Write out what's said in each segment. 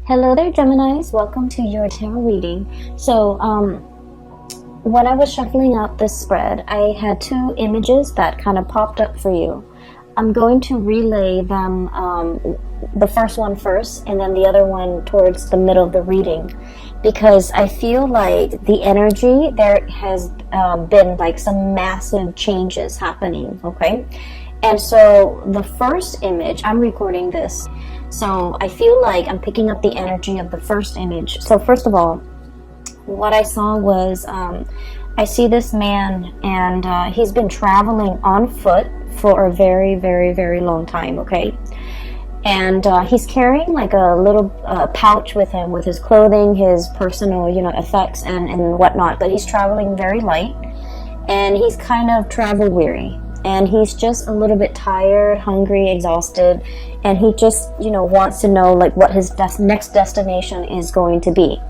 Hello there, Geminis. Welcome to your tarot reading. So, when I was shuffling out this spread, I had two images that kind of popped up for you. I'm going to relay them, the first one first, and then the other one towards the middle of the reading, because I feel like the energy, there has been like some massive changes happening, okay? And so the first image, I'm recording this, so I feel like I'm picking up the energy of the first image. So first of all, what I saw was, I see this man, and he's been traveling on foot for a very, very, very long time, okay? And he's carrying like a little pouch with him with his clothing, his personal, effects and whatnot. But he's traveling very light, and he's kind of travel weary. And he's just a little bit tired, hungry, exhausted, and he just, wants to know like what his next destination is going to be.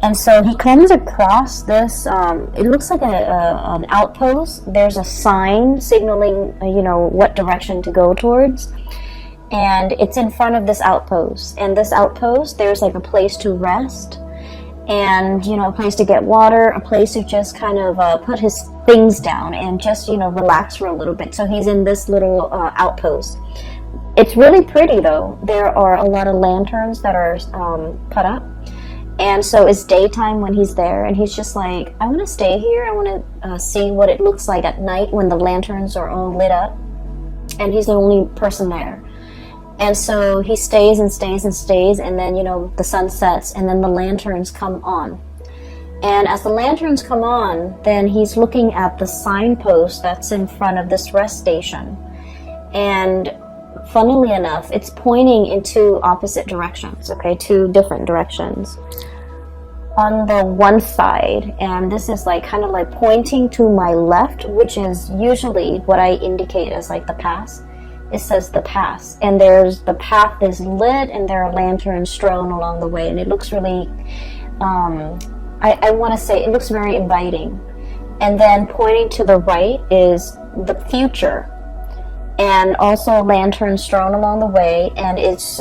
And so he comes across this, it looks like an outpost. There's a sign signaling, what direction to go towards. And it's in front of this outpost. And this outpost, there's like a place to rest, and a place to get water, a place to just kind of put his things down and just relax for a little bit. So he's in this little outpost. It's really pretty though. There are a lot of lanterns that are put up, and so it's daytime when he's there, and he's just like, I want to stay here. I want to see what it looks like at night when the lanterns are all lit up, and he's the only person there. And so he stays and stays and stays, and then, the sun sets, and then the lanterns come on. And as the lanterns come on, then he's looking at the signpost that's in front of this rest station. And funnily enough, it's pointing in two opposite directions, okay? Two different directions. On the one side, and this is like kind of like pointing to my left, which is usually what I indicate as like the past. It says the past, and there's the path is lit, and there are lanterns strewn along the way, and it looks really, I want to say it looks very inviting. And then pointing to the right is the future, and also lanterns strewn along the way, and it's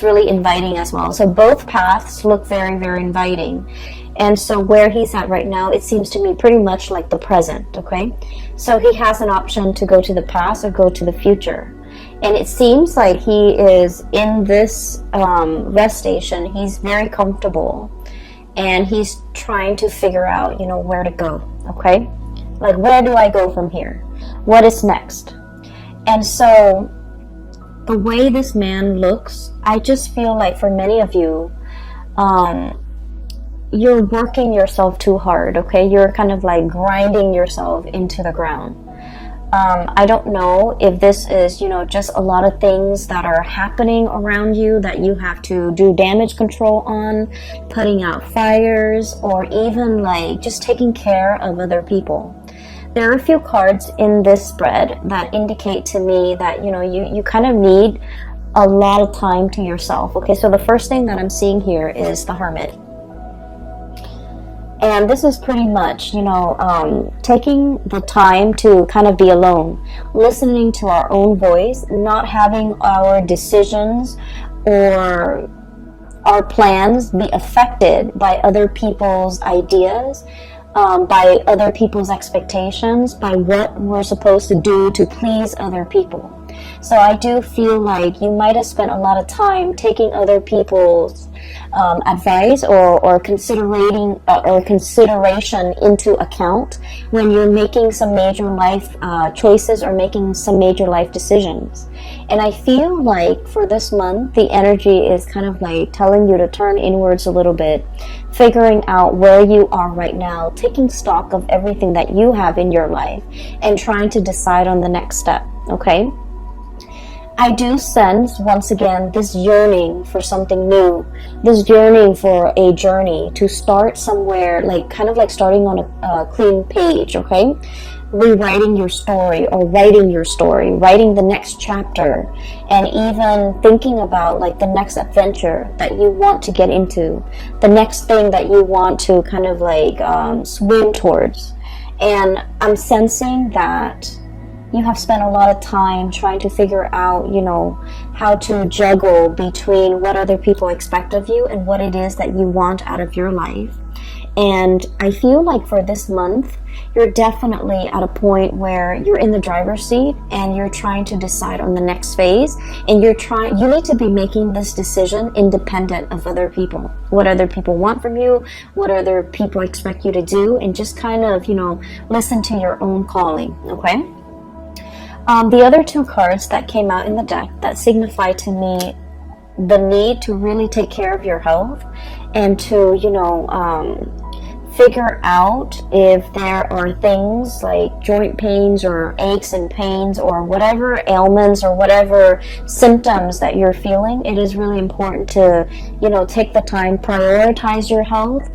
really inviting as well. So both paths look very, very inviting. And so where he's at right now, it seems to me pretty much like the present, okay? So he has an option to go to the past or go to the future. And it seems like he is in this rest station. He's very comfortable, and he's trying to figure out, where to go, okay? Like, where do I go from here? What is next? And so the way this man looks, I just feel like for many of you, you're working yourself too hard, okay? You're kind of like grinding yourself into the ground. I don't know if this is, just a lot of things that are happening around you that you have to do damage control on, putting out fires, or even like just taking care of other people. There are a few cards in this spread that indicate to me that, you kind of need a lot of time to yourself. Okay, so the first thing that I'm seeing here is the Hermit. And this is pretty much, taking the time to kind of be alone, listening to our own voice, not having our decisions or our plans be affected by other people's ideas, by other people's expectations, by what we're supposed to do to please other people. So I do feel like you might have spent a lot of time taking other people's advice or considering or consideration into account when you're making some major life choices or making some major life decisions. And I feel like for this month, the energy is kind of like telling you to turn inwards a little bit, figuring out where you are right now, taking stock of everything that you have in your life, and trying to decide on the next step, okay? I do sense, once again, this yearning for something new, this yearning for a journey to start somewhere, like kind of like starting on a clean page, okay? Rewriting your story or writing your story, writing the next chapter, and even thinking about like the next adventure that you want to get into, the next thing that you want to kind of like swim towards. And I'm sensing that you have spent a lot of time trying to figure out, you know, how to juggle between what other people expect of you and what it is that you want out of your life. And I feel like for this month, you're definitely at a point where you're in the driver's seat and you're trying to decide on the next phase. And you need to be making this decision independent of other people. What other people want from you, what other people expect you to do, and just kind of, you know, listen to your own calling, okay? The other two cards that came out in the deck that signify to me the need to really take care of your health and to, you know, figure out if there are things like joint pains or aches and pains or whatever ailments or whatever symptoms that you're feeling. It is really important to, you know, take the time, prioritize your health,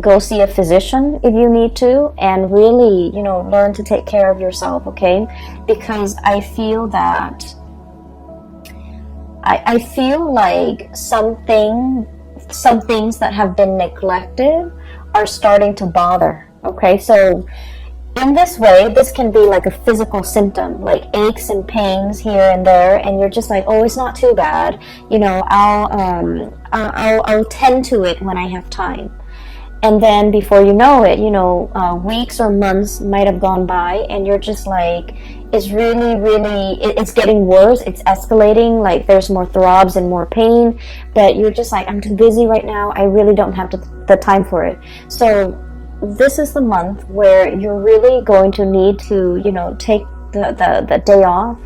go see a physician if you need to, and really, you know, learn to take care of yourself, okay? Because I feel that I feel like some things that have been neglected are starting to bother, okay? So in this way, this can be like a physical symptom, like aches and pains here and there, and you're just like, oh, it's not too bad, you know, I'll tend to it when I have time. And then before you know it, you know, weeks or months might have gone by, and you're just like, it's it's getting worse, it's escalating, like there's more throbs and more pain, but you're just like, I'm too busy right now, I really don't have the time for it. So this is the month where you're really going to need to, you know, take the day off,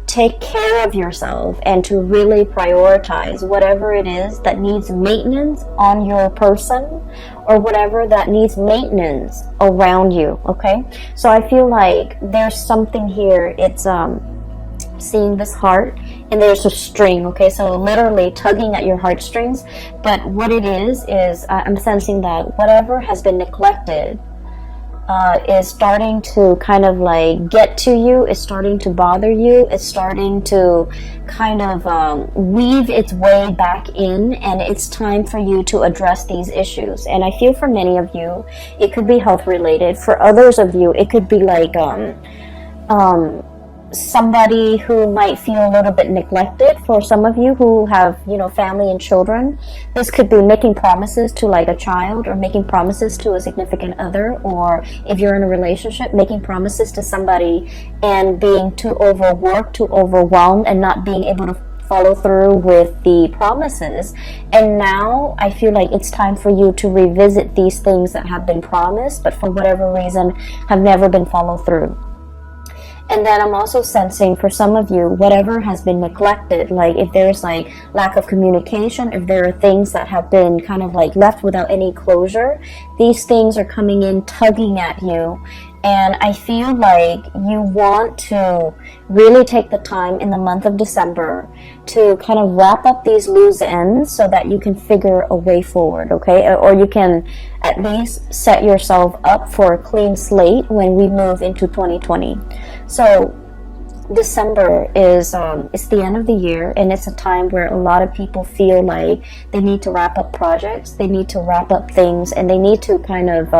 take care of yourself, and to really prioritize whatever it is that needs maintenance on your person or whatever that needs maintenance around you, okay? So I feel like there's something here. It's seeing this heart, and there's a string, okay? So literally tugging at your heartstrings. But what it is I'm sensing that whatever has been neglected is starting to kind of like get to you, it's starting to bother you, it's starting to kind of weave its way back in, and it's time for you to address these issues. And I feel for many of you, it could be health related. For others of you, it could be like somebody who might feel a little bit neglected. For some of you who have, you know, family and children, this could be making promises to like a child, or making promises to a significant other, or if you're in a relationship, making promises to somebody and being too overworked, too overwhelmed, and not being able to follow through with the promises. And now I feel like it's time for you to revisit these things that have been promised, but for whatever reason have never been followed through. And then I'm also sensing for some of you, whatever has been neglected, like if there's like lack of communication, if there are things that have been kind of like left without any closure, these things are coming in, tugging at you. And I feel like you want to really take the time in the month of December to kind of wrap up these loose ends so that you can figure a way forward, okay? Or you can at least set yourself up for a clean slate when we move into 2020. So December is it's the end of the year, and it's a time where a lot of people feel like they need to wrap up projects, they need to wrap up things, and they need to kind of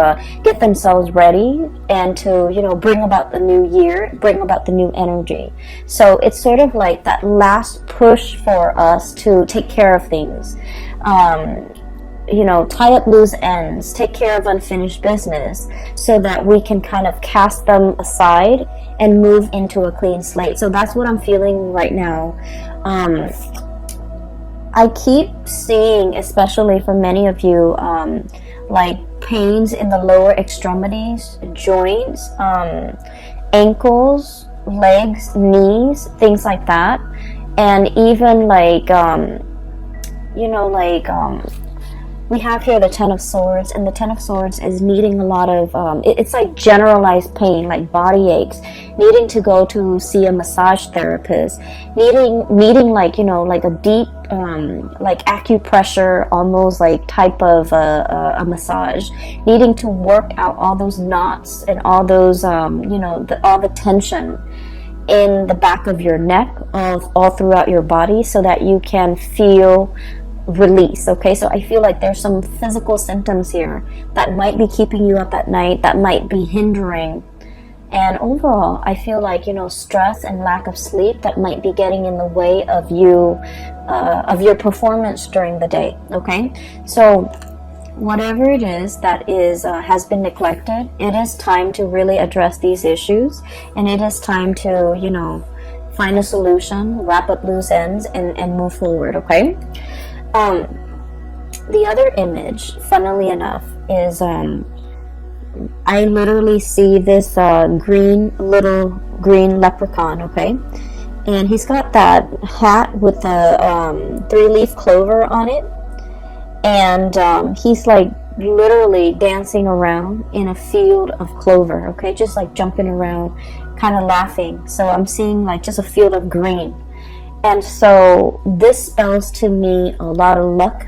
get themselves ready and to, you know, bring about the new year, bring about the new energy. So it's sort of like that last push for us to take care of things. You know, tie up loose ends, take care of unfinished business, so that we can kind of cast them aside and move into a clean slate. So that's what I'm feeling right now. I keep seeing, especially for many of you, like pains in the lower extremities, joints, ankles, legs, knees, things like that. And even like, you know, like, we have here the Ten of Swords, and the Ten of Swords is needing a lot of, it's like generalized pain, like body aches, needing to go to see a massage therapist, needing like, you know, like a deep, like acupressure, almost like type of a massage, needing to work out all those knots and all those, you know, all the tension in the back of your neck, all throughout your body, so that you can feel release. Okay, so I feel like there's some physical symptoms here that might be keeping you up at night, that might be hindering And overall, I feel like, you know, stress and lack of sleep that might be getting in the way of you, of your performance during the day. Okay, so whatever it is that is has been neglected, it is time to really address these issues, and it is time to, you know, find a solution, wrap up loose ends, and move forward. Okay. The other image, funnily enough, is I literally see this little green leprechaun. Okay, and he's got that hat with a 3-leaf clover on it, and he's like literally dancing around in a field of clover. Okay, just like jumping around, kind of laughing. So I'm seeing like just a field of green, and so this spells to me a lot of luck,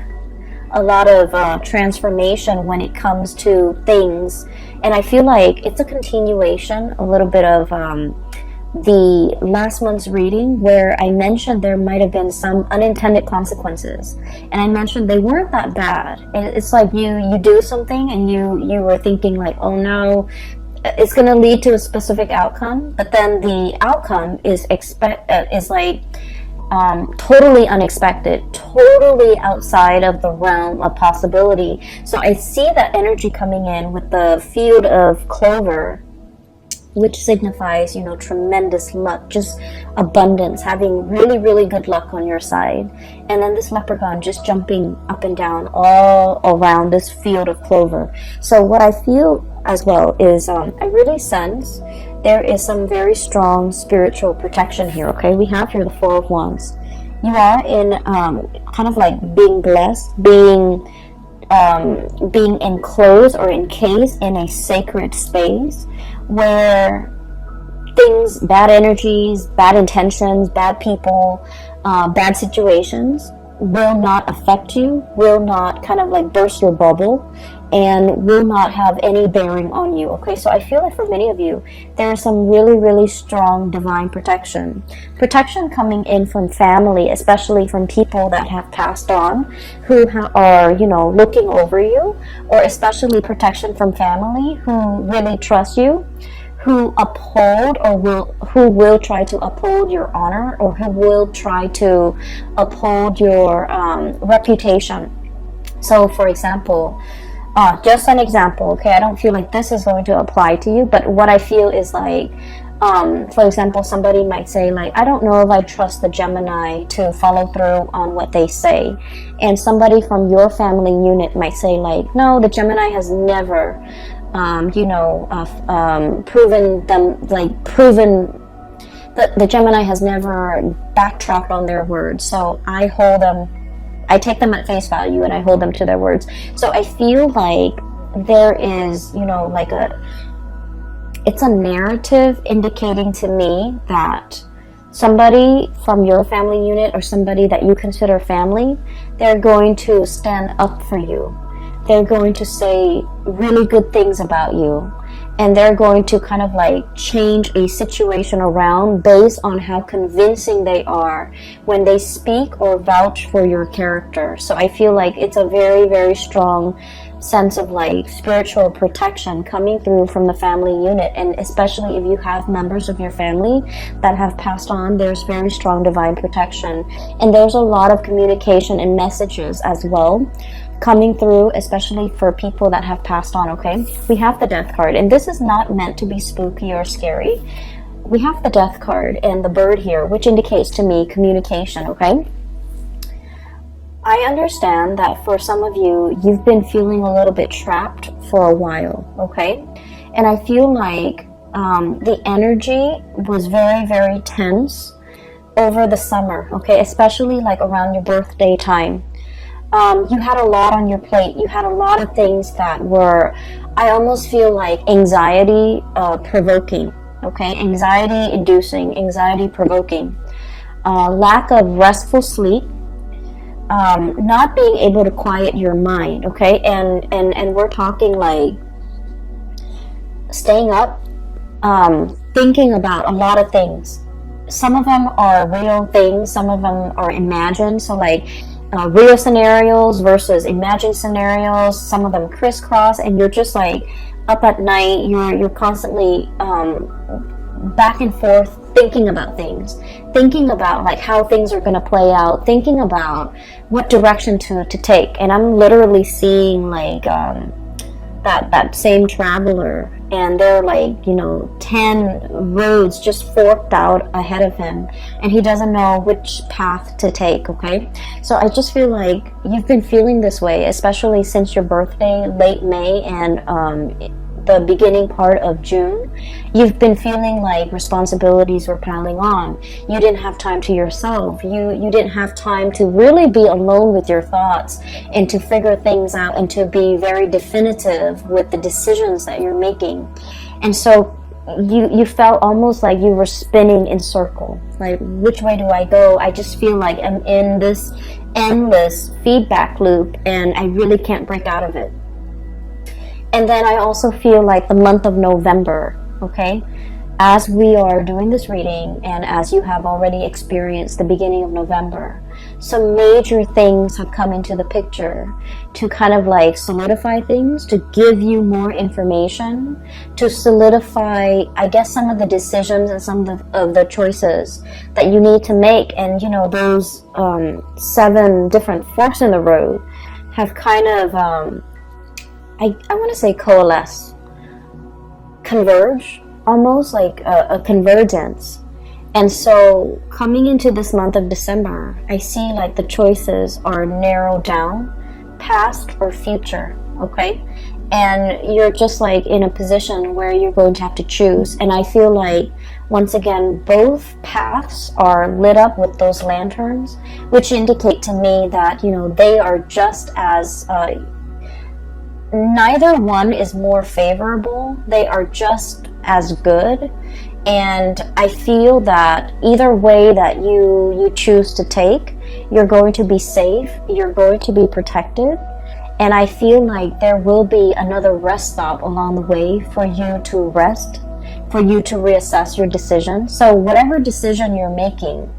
a lot of transformation when it comes to things. And I feel like it's a continuation a little bit of the last month's reading, where I mentioned there might have been some unintended consequences, and I mentioned they weren't that bad. It's like you do something and you were thinking like, oh no, it's going to lead to a specific outcome, but then the outcome is like totally unexpected, totally outside of the realm of possibility. So I see that energy coming in with the field of clover, which signifies, you know, tremendous luck, just abundance, having really, really good luck on your side. And then this leprechaun just jumping up and down all around this field of clover. So what I feel as well is I really sense there is some very strong spiritual protection here. Okay, we have here the Four of Wands. You are in kind of like being blessed, being enclosed or encased in a sacred space where things, bad energies, bad intentions, bad people, bad situations will not affect you, will not kind of like burst your bubble, and will not have any bearing on you. Okay, so I feel like for many of you, there is some really, really strong divine protection. Protection coming in from family, especially from people that have passed on, who are, you know, looking over you, or especially protection from family who really trust you, who uphold who will try to uphold your honor, or who will try to uphold your reputation. So for example, just an example, okay, I don't feel like this is going to apply to you, but what I feel is like, for example, somebody might say like, I don't know if I trust the Gemini to follow through on what they say. And somebody from your family unit might say like, no, the Gemini has never, proven that the Gemini has never backtracked on their words. So I take them at face value and I hold them to their words. So I feel like there is, you know, like it's a narrative indicating to me that somebody from your family unit or somebody that you consider family, they're going to stand up for you. They're going to say really good things about you. And they're going to kind of like change a situation around based on how convincing they are when they speak or vouch for your character. So I feel like it's a very, very strong sense of like spiritual protection coming through from the family unit. And especially if you have members of your family that have passed on, there's very strong divine protection. And there's a lot of communication and messages as well coming through, especially for people that have passed on. Okay, we have the Death card, and this is not meant to be spooky or scary. We have the Death card and the bird here, which indicates to me communication. Okay, I understand that for some of you, you've been feeling a little bit trapped for a while. Okay, and I feel like the energy was very, very tense over the summer. Okay, especially like around your birthday time. You had a lot on your plate. You had a lot of things that were, I almost feel like anxiety provoking. Okay, anxiety inducing, anxiety provoking. Lack of restful sleep. Not being able to quiet your mind. Okay, and we're talking like staying up, thinking about a lot of things. Some of them are real things. Some of them are imagined. So like, real scenarios versus imagined scenarios. Some of them crisscross, and you're just like up at night, you're constantly back and forth thinking about things, thinking about like how things are going to play out, thinking about what direction to take. And I'm literally seeing like that same traveler, and they're like, 10 roads just forked out ahead of him, and he doesn't know which path to take. Okay, so I just feel like you've been feeling this way, especially since your birthday, late May, and the beginning part of June. You've been feeling like responsibilities were piling on. You didn't have time to yourself. You didn't have time to really be alone with your thoughts and to figure things out and to be very definitive with the decisions that you're making. And so you felt almost like you were spinning in circle. Like, which way do I go? I just feel like I'm in this endless feedback loop and I really can't break out of it. And then I also feel like the month of November, okay, as we are doing this reading and as you have already experienced the beginning of November, some major things have come into the picture to kind of like solidify things, to give you more information, to solidify, I guess, some of the decisions and some of the choices that you need to make. And, those 7 different forks in the road have kind of... I want to say coalesce, converge, almost like a convergence. And so coming into this month of December, I see like the choices are narrowed down, past or future, okay? And you're just like in a position where you're going to have to choose. And I feel like, once again, both paths are lit up with those lanterns, which indicate to me that, they are just as... neither one is more favorable. They are just as good. And I feel that either way that you choose to take, you're going to be safe, you're going to be protected. And I feel like there will be another rest stop along the way for you to rest, for you to reassess your decision. So whatever decision you're making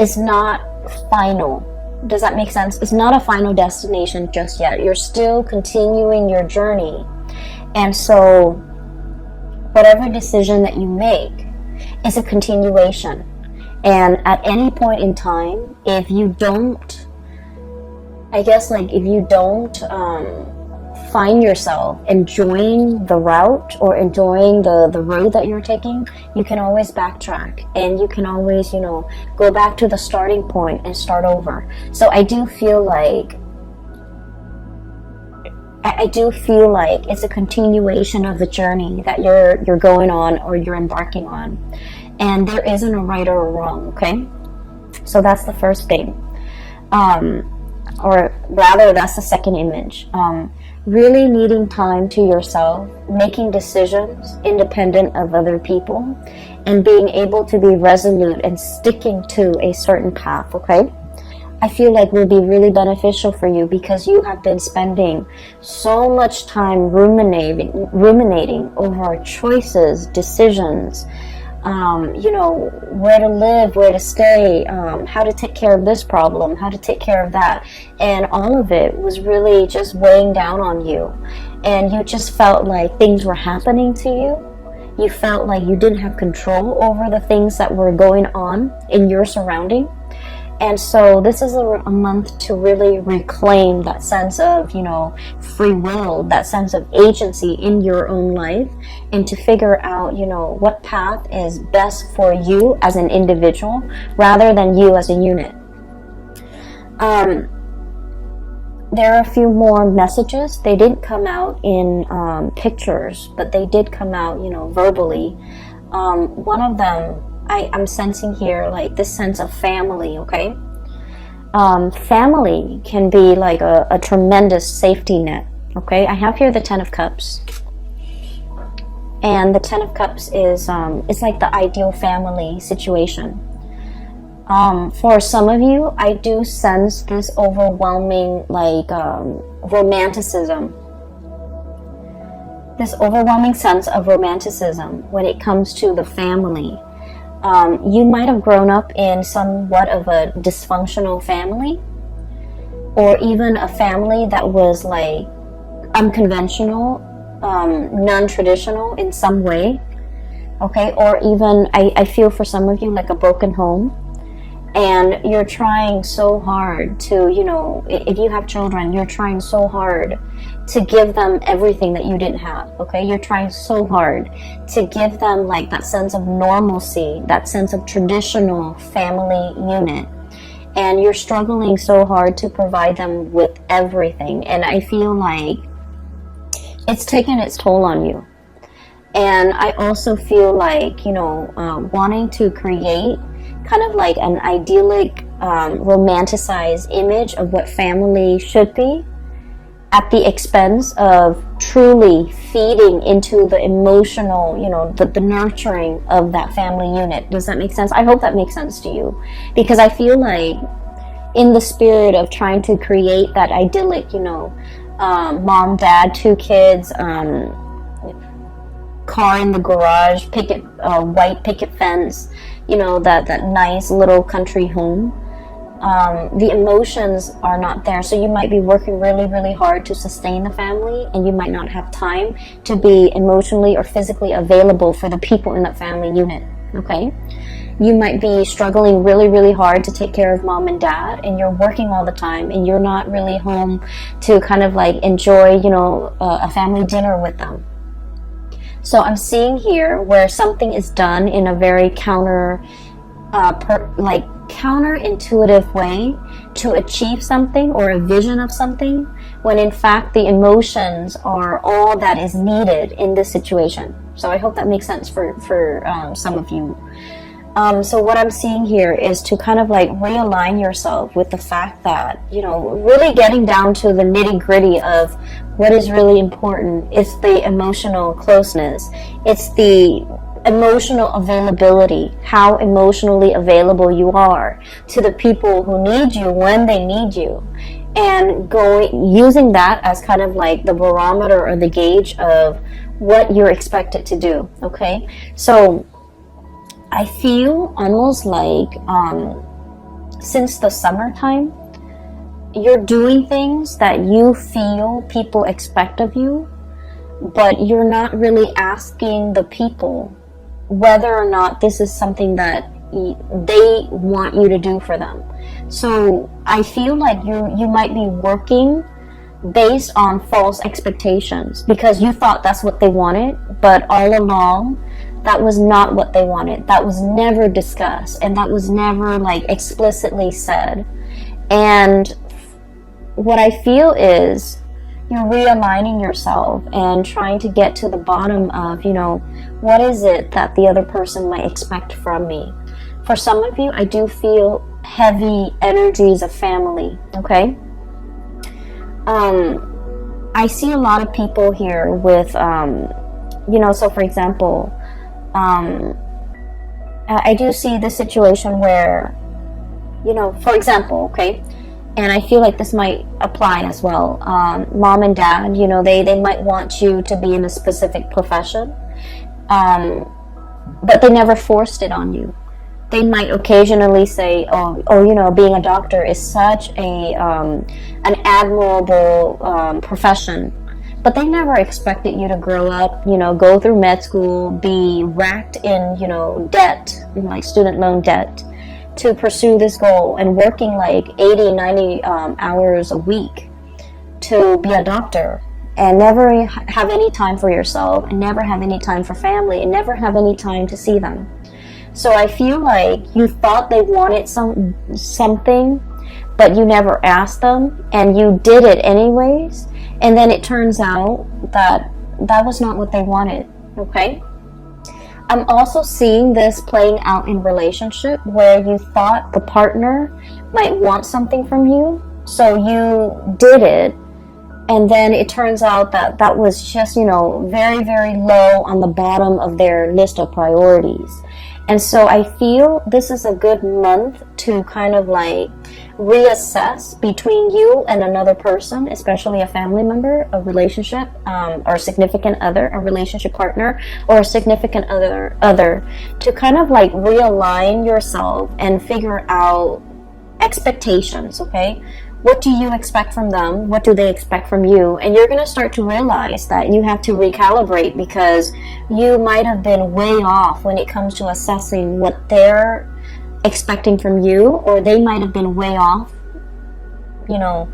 is not final. Does that make sense? It's not a final destination just yet. You're still continuing your journey. And so whatever decision that you make is a continuation. And at any point in time, if you don't find yourself enjoying the route or enjoying the road that you're taking, you can always backtrack and you can always, go back to the starting point and start over. So I do feel like it's a continuation of the journey that you're going on or you're embarking on. And there isn't a right or a wrong, okay? So that's the first thing. Or rather, that's the second image. Really needing time to yourself, making decisions independent of other people, and being able to be resolute and sticking to a certain path, okay? I feel like will be really beneficial for you because you have been spending so much time ruminating over choices, decisions, where to live, where to stay, how to take care of this problem, how to take care of that. And all of it was really just weighing down on you. And you just felt like things were happening to you. You felt like you didn't have control over the things that were going on in your surrounding. And so this is a month to really reclaim that sense of, free will, that sense of agency in your own life, and to figure out, what path is best for you as an individual rather than you as a unit. There are a few more messages. They didn't come out in pictures, but they did come out, verbally. One of them, I'm sensing here like this sense of family, okay? Family can be like a tremendous safety net, okay? I have here the 10 of Cups. And the 10 of Cups is, it's like the ideal family situation. For some of you, I do sense this overwhelming, romanticism. This overwhelming sense of romanticism when it comes to the family. You might have grown up in somewhat of a dysfunctional family, or even a family that was like unconventional, non-traditional in some way, okay? Or even, I feel for some of you like a broken home, and you're trying so hard to, you know, if you have children, you're trying so hard to give them everything that you didn't have, okay? You're trying so hard to give them like that sense of normalcy, that sense of traditional family unit, and you're struggling so hard to provide them with everything, and I feel like it's taken its toll on you. And I also feel like, you know, wanting to create kind of like an idyllic, romanticized image of what family should be at the expense of truly feeding into the emotional, you know, the nurturing of that family unit. Does that make sense? I hope that makes sense to you, because I feel like in the spirit of trying to create that idyllic, you know, mom, dad, 2 kids, car in the garage, white picket fence, you know, that nice little country home, the emotions are not there. So you might be working really, really hard to sustain the family, and you might not have time to be emotionally or physically available for the people in that family unit, okay? You might be struggling really, really hard to take care of mom and dad, and you're working all the time, and you're not really home to kind of like enjoy, you know, a family dinner with them. So I'm seeing here where something is done in a very counterintuitive way to achieve something or a vision of something, when in fact the emotions are all that is needed in this situation. So I hope that makes sense for some of you. So what I'm seeing here is to kind of like realign yourself with the fact that, you know, really getting down to the nitty-gritty of what is really important. It's the emotional closeness. It's the emotional availability, how emotionally available you are to the people who need you when they need you, and using that as kind of like the barometer or the gauge of what you're expected to do, okay? So I feel almost like since the summertime, you're doing things that you feel people expect of you, but you're not really asking the people whether or not this is something that they want you to do for them. So I feel like you might be working based on false expectations because you thought that's what they wanted, but all along that was not what they wanted. That was never discussed, and that was never like explicitly said. And what I feel is you're realigning yourself and trying to get to the bottom of, you know, what is it that the other person might expect from me. For some of you, I do feel heavy energies of family, okay? I see a lot of people here with, you know, so for example, I do see the situation where, you know, for example, okay, and I feel like this might apply as well. Mom and dad, you know, they might want you to be in a specific profession, but they never forced it on you. They might occasionally say, oh, you know, being a doctor is such an admirable profession. But they never expected you to grow up, you know, go through med school, be racked in, you know, debt, like student loan debt, to pursue this goal, and working like 80, 90 hours a week to be a doctor, and never have any time for yourself, and never have any time for family, and never have any time to see them. So I feel like you thought they wanted something, but you never asked them, and you did it anyways. And then it turns out that that was not what they wanted, okay? I'm also seeing this playing out in relationship where you thought the partner might want something from you, so you did it, and then it turns out that that was just, you know, very, very low on the bottom of their list of priorities. And so I feel this is a good month to kind of like reassess between you and another person, especially a family member, a relationship, or significant other, a relationship partner, or a significant other, to kind of like realign yourself and figure out expectations, okay? What do you expect from them? What do they expect from you? And you're going to start to realize that you have to recalibrate, because you might have been way off when it comes to assessing what they're expecting from you, or they might have been way off, you know,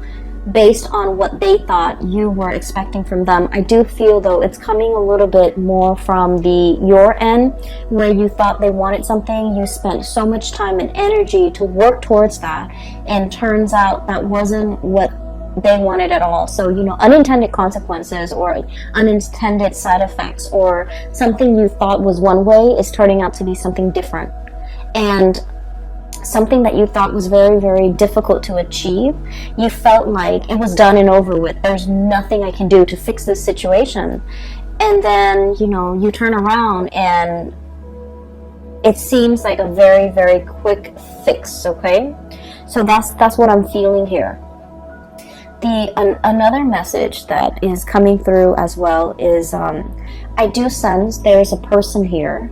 based on what they thought you were expecting from them. I do feel though it's coming a little bit more from your end, where you thought they wanted something, you spent so much time and energy to work towards that, and turns out that wasn't what they wanted at all. So, you know, unintended consequences or unintended side effects, or something you thought was one way is turning out to be something different. And something that you thought was very, very difficult to achieve, you felt like it was done and over with. There's nothing I can do to fix this situation. And then, you know, you turn around and it seems like a very, very quick fix, okay? So that's what I'm feeling here. Another message that is coming through as well is I do sense there's a person here.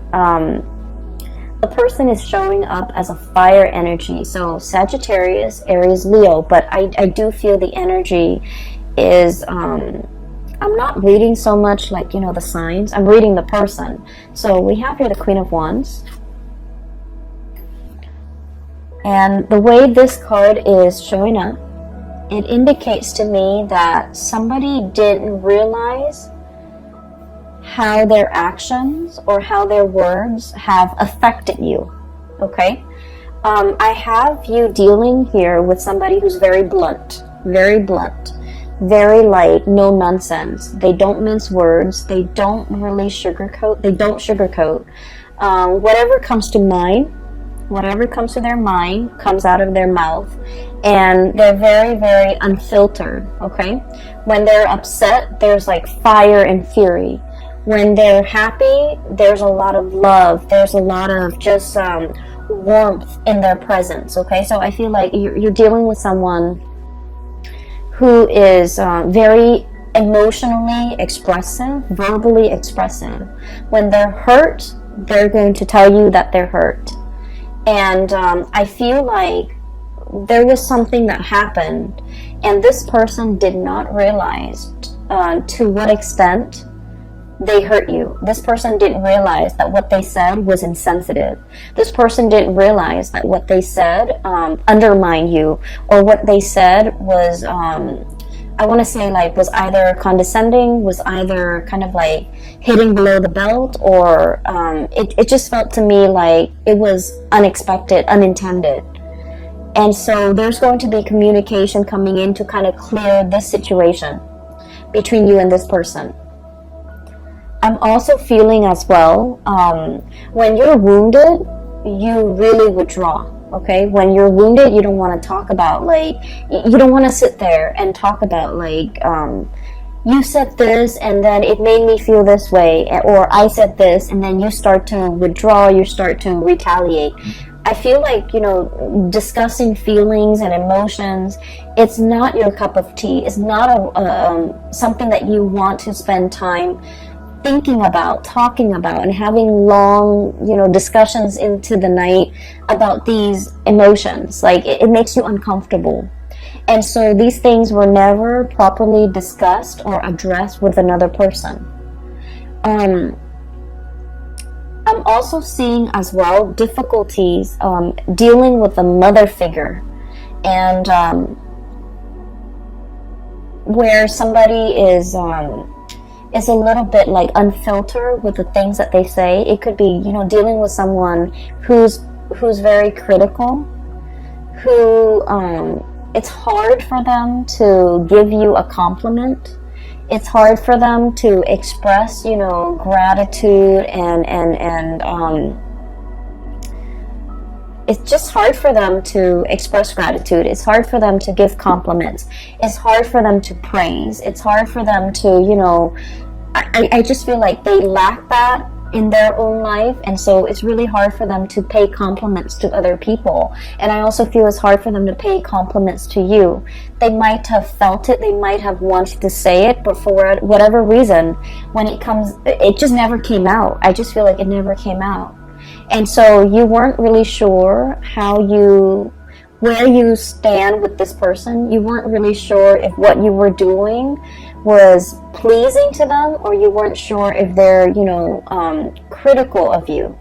The person is showing up as a fire energy, so Sagittarius, Aries, Leo, but I do feel the energy is, I'm not reading so much like, you know, the signs, I'm reading the person. So we have here the Queen of Wands. And the way this card is showing up, it indicates to me that somebody didn't realize how their actions or how their words have affected you, okay? I have you dealing here with somebody who's very blunt, very like no nonsense. They don't mince words. They don't really sugarcoat. Whatever comes to mind, whatever comes to their mind comes out of their mouth, and they're very, very unfiltered, okay? When they're upset, there's like fire and fury. When they're happy, there's a lot of love. There's a lot of just warmth in their presence, okay? So I feel like you're dealing with someone who is very emotionally expressive, verbally expressive. When they're hurt, they're going to tell you that they're hurt. And I feel like there was something that happened, and this person did not realize to what extent they hurt you. This person didn't realize that what they said was insensitive. This person didn't realize that what they said undermined you, or what they said was, I want to say, like, was either condescending, was either kind of like hitting below the belt, or it just felt to me like it was unexpected, unintended. And so there's going to be communication coming in to kind of clear this situation between you and this person. I'm also feeling as well, when you're wounded, you really withdraw, okay? When you're wounded, you don't want to talk about, like, you don't want to sit there and talk about, like, you said this and then it made me feel this way, or I said this, and then you start to withdraw, you start to retaliate. I feel like, you know, discussing feelings and emotions, it's not your cup of tea. It's not something that you want to spend time thinking about, talking about, and having long, you know, discussions into the night about these emotions. Like, it makes you uncomfortable. And so these things were never properly discussed or addressed with another person. I'm also seeing as well difficulties dealing with a mother figure, and where somebody is a little bit like unfiltered with the things that they say. It could be, you know, dealing with someone who's very critical, who it's hard for them to give you a compliment. It's hard for them to express, you know, gratitude, and it's just hard for them to express gratitude. It's hard for them to give compliments. It's hard for them to praise. It's hard for them to, you know, I just feel like they lack that in their own life, and so it's really hard for them to pay compliments to other people. And I also feel it's hard for them to pay compliments to you. They might have felt it, they might have wanted to say it, but for whatever reason, when it comes, it just never came out. I just feel like it never came out. And so you weren't really sure how you where you stand with this person. You weren't really sure if what you were doing was pleasing to them, or you weren't sure if they're, critical of you.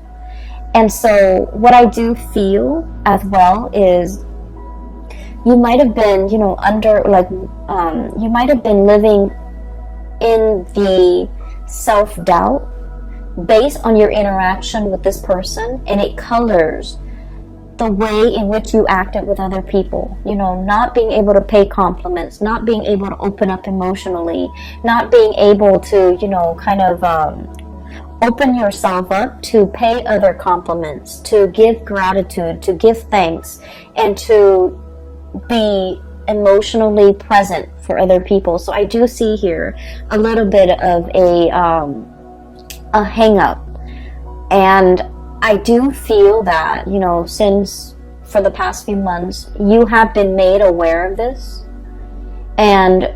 And so what I do feel as well is you might have been, you might have been living in the self-doubt based on your interaction with this person, and it colors the way in which you acted with other people. Not being able to pay compliments, not being able to open up emotionally, not being able to, open yourself up to pay other compliments, to give gratitude, to give thanks, and to be emotionally present for other people. So I do see here a little bit of a hang up, and I do feel that, since for the past few months you have been made aware of this, and